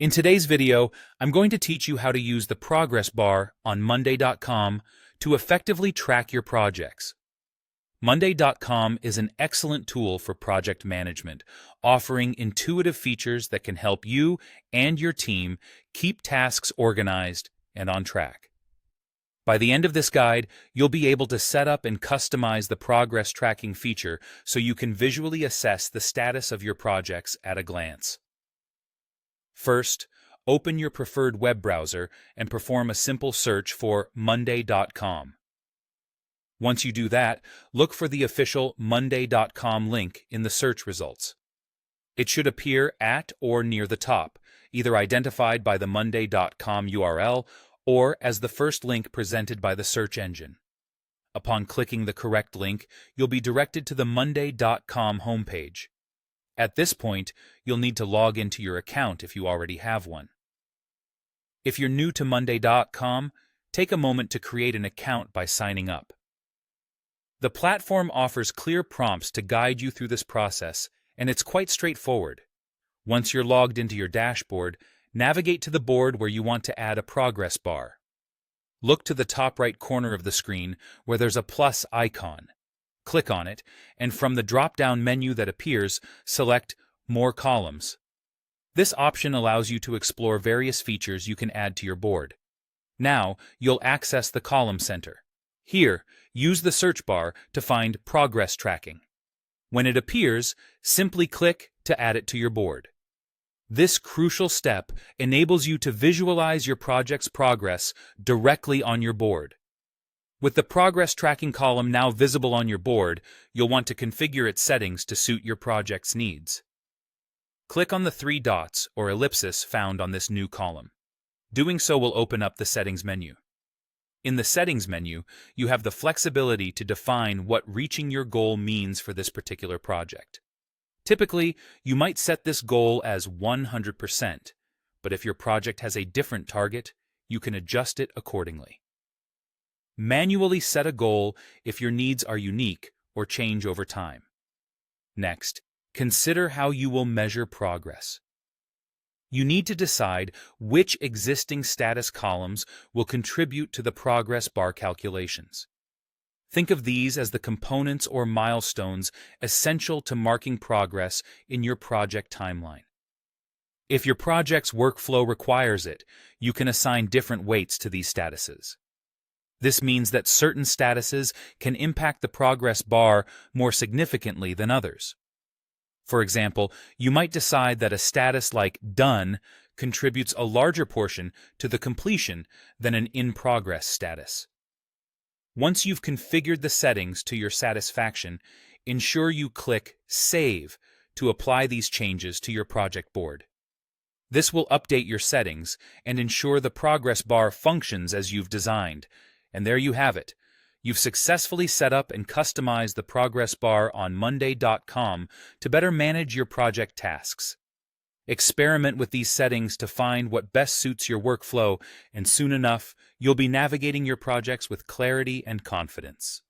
In today's video, I'm going to teach you how to use the progress bar on Monday.com to effectively track your projects. Monday.com is an excellent tool for project management, offering intuitive features that can help you and your team keep tasks organized and on track. By the end of this guide, you'll be able to set up and customize the progress tracking feature so you can visually assess the status of your projects at a glance. First, open your preferred web browser and perform a simple search for Monday.com. Once you do that, look for the official Monday.com link in the search results. It should appear at or near the top, either identified by the Monday.com URL or as the first link presented by the search engine. Upon clicking the correct link, you'll be directed to the Monday.com homepage. At this point, you'll need to log into your account if you already have one. If you're new to Monday.com, take a moment to create an account by signing up. The platform offers clear prompts to guide you through this process, and it's quite straightforward. Once you're logged into your dashboard, navigate to the board where you want to add a progress bar. Look to the top right corner of the screen where there's a plus icon. Click on it, and from the drop-down menu that appears, select More Columns. This option allows you to explore various features you can add to your board. Now, you'll access the column center. Here, use the search bar to find Progress Tracking. When it appears, simply click to add it to your board. This crucial step enables you to visualize your project's progress directly on your board. With the progress tracking column now visible on your board, you'll want to configure its settings to suit your project's needs. Click on the three dots or ellipsis found on this new column. Doing so will open up the Settings menu. In the Settings menu, you have the flexibility to define what reaching your goal means for this particular project. Typically, you might set this goal as 100%, but if your project has a different target, you can adjust it accordingly. Manually set a goal if your needs are unique or change over time. Next, consider how you will measure progress. You need to decide which existing status columns will contribute to the progress bar calculations. Think of these as the components or milestones essential to marking progress in your project timeline. If your project's workflow requires it, you can assign different weights to these statuses. This means that certain statuses can impact the progress bar more significantly than others. For example, you might decide that a status like Done contributes a larger portion to the completion than an In Progress status. Once you've configured the settings to your satisfaction, ensure you click Save to apply these changes to your project board. This will update your settings and ensure the progress bar functions as you've designed. And there you have it. You've successfully set up and customized the progress bar on Monday.com to better manage your project tasks. Experiment with these settings to find what best suits your workflow, and soon enough, you'll be navigating your projects with clarity and confidence.